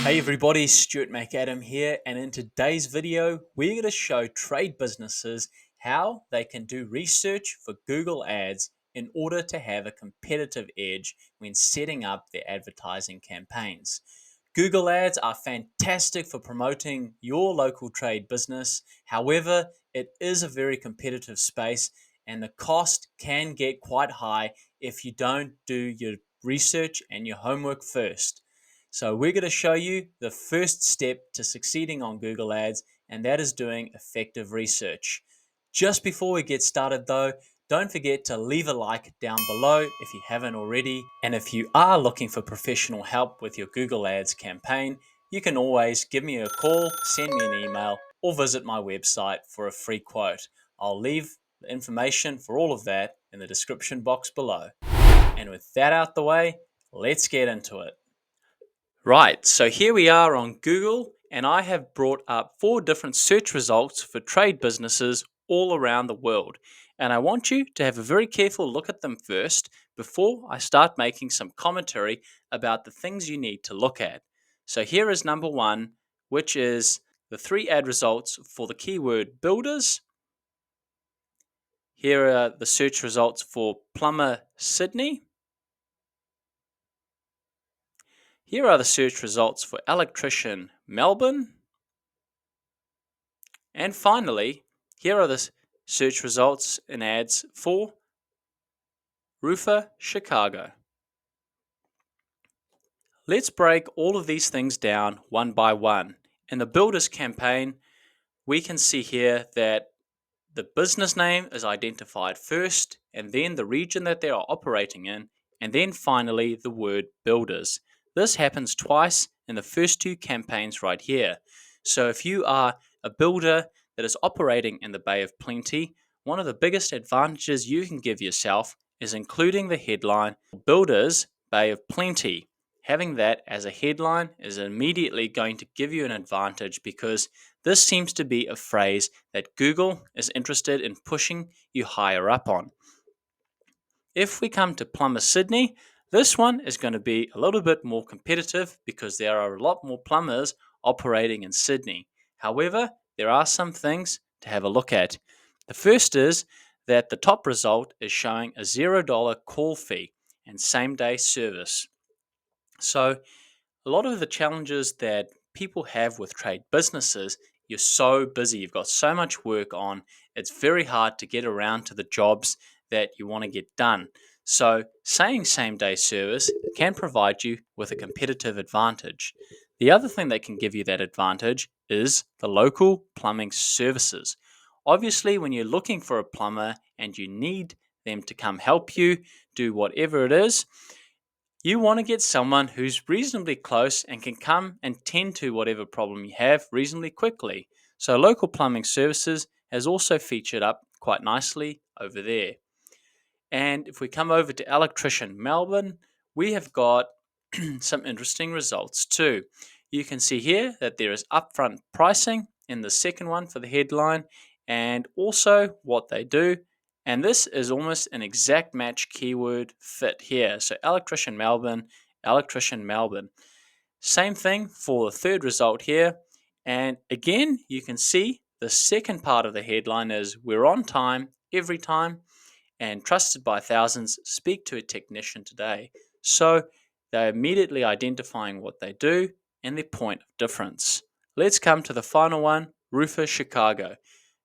Hey everybody, Stuart Macadam here, and in today's video, we're going to show trade businesses how they can do research for Google Ads in order to have a competitive edge when setting up their advertising campaigns. Google Ads are fantastic for promoting your local trade business. However, it is a very competitive space and the cost can get quite high if you don't do your research and your homework first. So we're going to show you the first step to succeeding on Google Ads, and that is doing effective research. Just before we get started though, don't forget to leave a like down below if you haven't already. And if you are looking for professional help with your Google Ads campaign, you can always give me a call, send me an email, or visit my website for a free quote. I'll leave the information for all of that in the description box below. And with that out the way, let's get into it. Right, so here we are on Google, and I have brought up 4 different search results for trade businesses all around the world. And I want you to have a very careful look at them first before I start making some commentary about the things you need to look at. So here is number 1, which is the 3 ad results for the keyword builders. Here are the search results for plumber Sydney. Here are the search results for electrician Melbourne. And finally, here are the search results and ads for roofer Chicago. Let's break all of these things down one by one. In the builders campaign, we can see here that the business name is identified first, and then the region that they are operating in, and then finally the word builders. This happens twice in the first 2 campaigns right here. So if you are a builder that is operating in the Bay of Plenty, one of the biggest advantages you can give yourself is including the headline Builders Bay of Plenty. Having that as a headline is immediately going to give you an advantage because this seems to be a phrase that Google is interested in pushing you higher up on. If we come to Plumber Sydney, this one is going to be a little bit more competitive because there are a lot more plumbers operating in Sydney. However, there are some things to have a look at. The first is that the top result is showing a $0 call fee and same-day service. So a lot of the challenges that people have with trade businesses, you're so busy, you've got so much work on, it's very hard to get around to the jobs that you want to get done. So saying same day service can provide you with a competitive advantage. The other thing that can give you that advantage is the local plumbing services. Obviously, when you're looking for a plumber and you need them to come help you do whatever it is, you want to get someone who's reasonably close and can come and tend to whatever problem you have reasonably quickly. So local plumbing services has also featured up quite nicely over there. And if we come over to electrician Melbourne, we have got some interesting results too. You can see here that there is upfront pricing in the second one for the headline and also what they do. And this is almost an exact match keyword fit here. So electrician Melbourne, electrician Melbourne. Same thing for the third result here. And again, you can see the second part of the headline is we're on time every time and trusted by thousands. Speak to a technician today. So they're immediately identifying what they do and their point of difference. Let's come to the final one, roofer Chicago.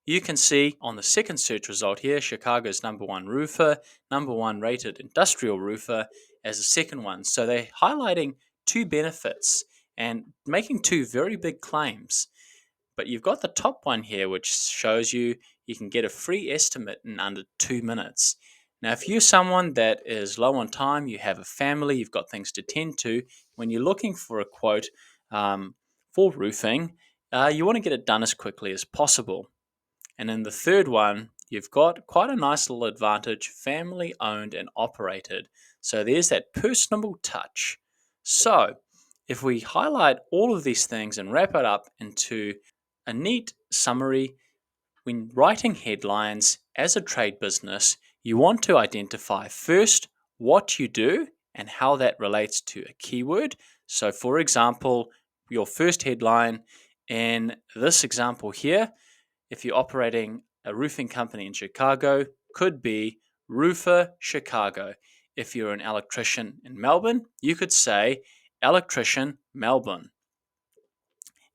You can see on the second search result here, Chicago's number 1 roofer, number 1 rated industrial roofer as a second one. So they're highlighting 2 benefits and making 2 very big claims. But you've got the top one here, which shows you can get a free estimate in under 2 minutes. Now, if you're someone that is low on time, you have a family, you've got things to tend to, when you're looking for a quote for roofing, you want to get it done as quickly as possible. And in the third one, you've got quite a nice little advantage, family owned and operated. So there's that personable touch. So if we highlight all of these things and wrap it up into a neat summary, when writing headlines as a trade business, you want to identify first what you do and how that relates to a keyword. So for example, your first headline in this example here, if you're operating a roofing company in Chicago, could be Roofer Chicago. If you're an electrician in Melbourne, you could say Electrician Melbourne.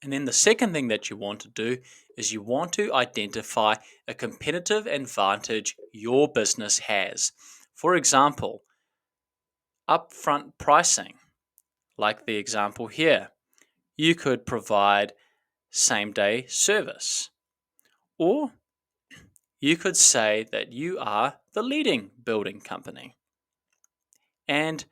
And then the second thing that you want to do is you want to identify a competitive advantage your business has. For example, upfront pricing, like the example here. You could provide same-day service, or you could say that you are the leading building company. And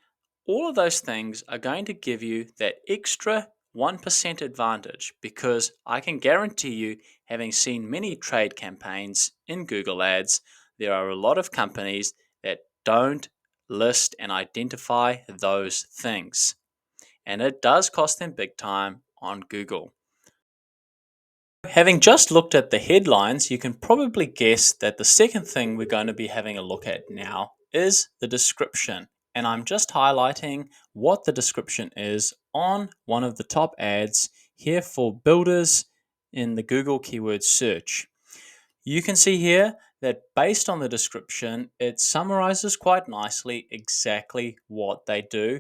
all of those things are going to give you that extra 1% advantage, because I can guarantee you, having seen many trade campaigns in Google Ads, there are a lot of companies that don't list and identify those things. And it does cost them big time on Google. Having just looked at the headlines, you can probably guess that the second thing we're going to be having a look at now is the description. And I'm just highlighting what the description is on one of the top ads here for builders in the Google keyword search. You can see here that based on the description, it summarizes quite nicely exactly what they do.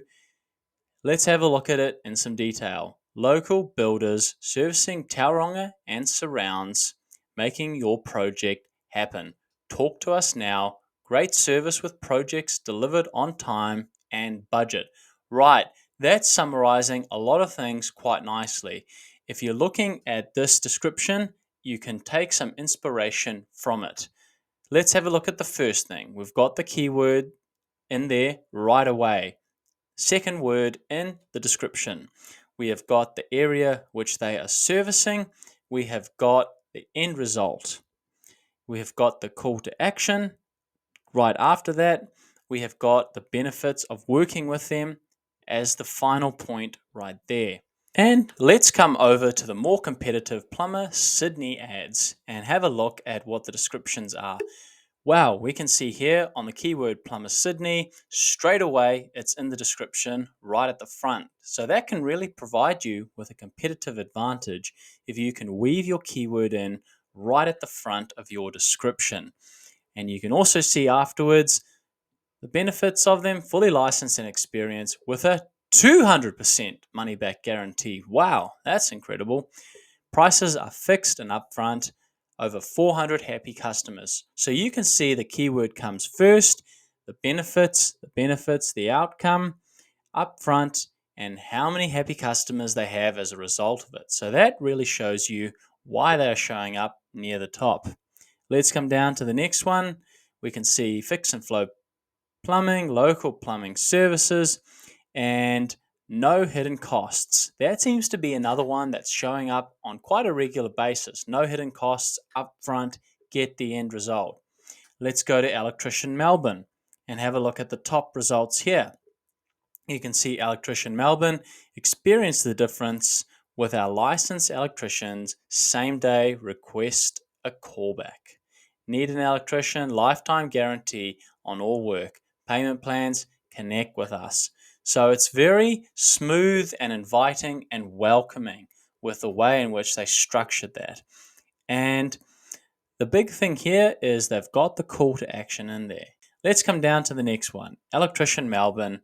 Let's have a look at it in some detail. Local builders servicing Tauranga and surrounds, making your project happen. Talk to us now. Great service with projects delivered on time and budget. Right, that's summarizing a lot of things quite nicely. If you're looking at this description, you can take some inspiration from it. Let's have a look at the first thing. We've got the keyword in there right away. Second word in the description. We have got the area which they are servicing. We have got the end result. We have got the call to action. Right after that, we have got the benefits of working with them as the final point right there. And let's come over to the more competitive Plumber Sydney ads and have a look at what the descriptions are. Wow, we can see here on the keyword Plumber Sydney, straight away it's in the description right at the front. So that can really provide you with a competitive advantage if you can weave your keyword in right at the front of your description. And you can also see afterwards the benefits of them: fully licensed and experienced with a 200% money back guarantee. Wow, that's incredible. Prices are fixed and upfront. Over 400 happy customers. So you can see the keyword comes first, the benefits, the outcome, upfront, and how many happy customers they have as a result of it. So that really shows you why they're showing up near the top. Let's come down to the next one. We can see fix and flow plumbing, local plumbing services, and no hidden costs. That seems to be another one that's showing up on quite a regular basis. No hidden costs upfront, get the end result. Let's go to Electrician Melbourne and have a look at the top results here. You can see Electrician Melbourne experience the difference with our licensed electricians. Same day, request a callback. Need an electrician? Lifetime guarantee on all work. Payment plans? Connect with us. So it's very smooth and inviting and welcoming with the way in which they structured that. And the big thing here is they've got the call to action in there. Let's come down to the next one. Electrician Melbourne,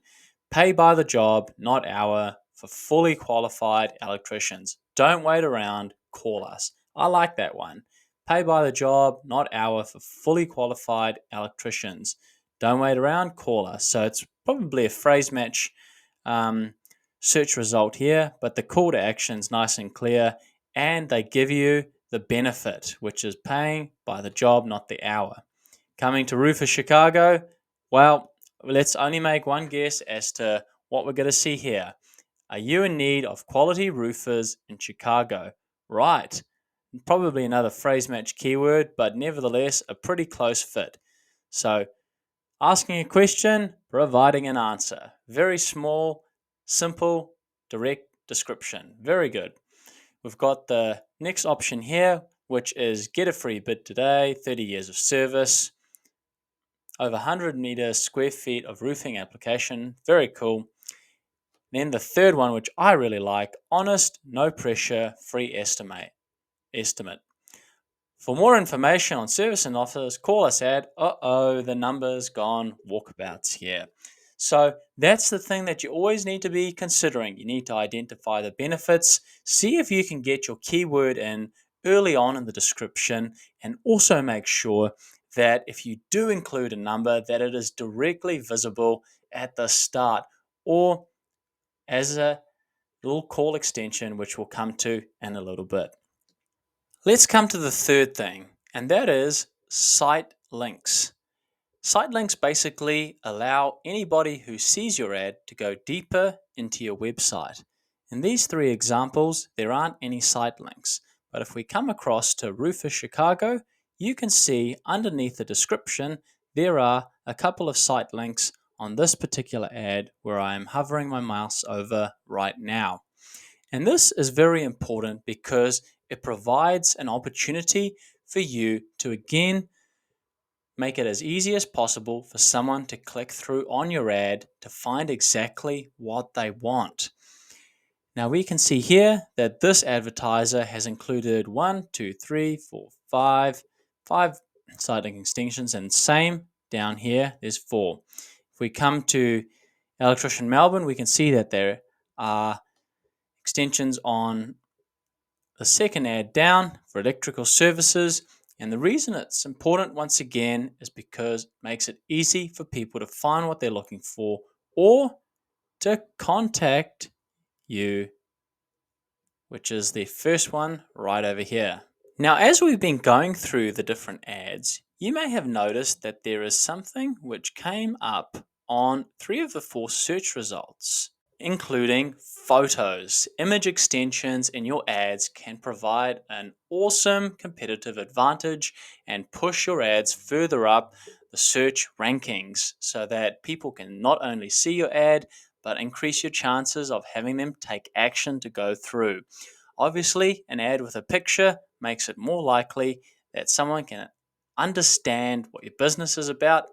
pay by the job, not hour, for fully qualified electricians. Don't wait around, call us. I like that one. Pay by the job, not hour, for fully qualified electricians. Don't wait around, call us. So it's probably a phrase match search result here, but the call to action is nice and clear, and they give you the benefit, which is paying by the job, not the hour. Coming to Roofer Chicago, well, let's only make one guess as to what we're going to see here. Are you in need of quality roofers in Chicago? Right. Probably another phrase match keyword, but nevertheless a pretty close fit. So, asking a question, providing an answer. Very small, simple, direct description. Very good. We've got the next option here, which is get a free bid today, 30 years of service, over 100 square feet of roofing application. Very cool. Then the third one, which I really like, honest, no pressure, free estimate. For more information on service and offers, call us at the number's gone walkabouts here. So that's the thing that you always need to be considering. You need to identify the benefits, see if you can get your keyword in early on in the description, and also make sure that if you do include a number, that it is directly visible at the start or as a little call extension, which we'll come to in a little bit. Let's come to the third thing, and that is site links. Site links basically allow anybody who sees your ad to go deeper into your website. In these three examples, there aren't any site links, but if we come across to Rufus Chicago, you can see underneath the description there are a couple of site links on this particular ad where I am hovering my mouse over right now. And this is very important because it provides an opportunity for you to again make it as easy as possible for someone to click through on your ad to find exactly what they want. Now we can see here that this advertiser has included 1, 2, 3, 4, 5 site link extensions, and same down here, there's 4. If we come to Electrician Melbourne, we can see that there are extensions on the second ad down for electrical services. And the reason it's important, once again, is because it makes it easy for people to find what they're looking for or to contact you, which is the first one right over here. Now, as we've been going through the different ads, you may have noticed that there is something which came up on 3 of the 4 search results, including photos. Image extensions in your ads can provide an awesome competitive advantage and push your ads further up the search rankings so that people can not only see your ad, but increase your chances of having them take action to go through. Obviously, an ad with a picture makes it more likely that someone can understand what your business is about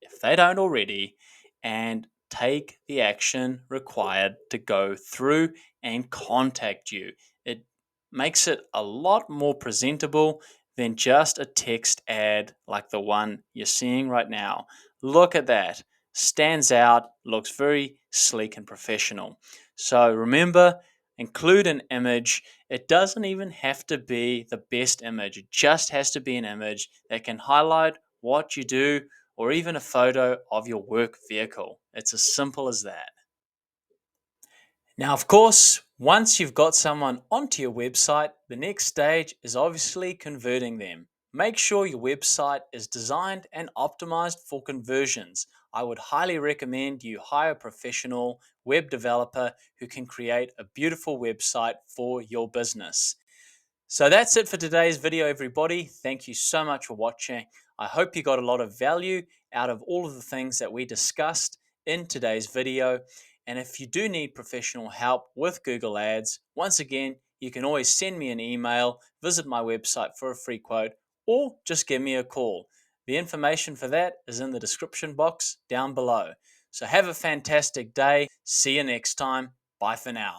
if they don't already, and take the action required to go through and contact you. It makes it a lot more presentable than just a text ad like the one you're seeing right now. Look at that. Stands out, looks very sleek and professional. So remember, include an image. It doesn't even have to be the best image. It just has to be an image that can highlight what you do, or even a photo of your work vehicle. It's as simple as that. Now, of course, once you've got someone onto your website, the next stage is obviously converting them. Make sure your website is designed and optimized for conversions. I would highly recommend you hire a professional web developer who can create a beautiful website for your business. So that's it for today's video, everybody. Thank you so much for watching. I hope you got a lot of value out of all of the things that we discussed in today's video. And if you do need professional help with Google Ads, once again, you can always send me an email, visit my website for a free quote, or just give me a call. The information for that is in the description box down below. So have a fantastic day. See you next time. Bye for now.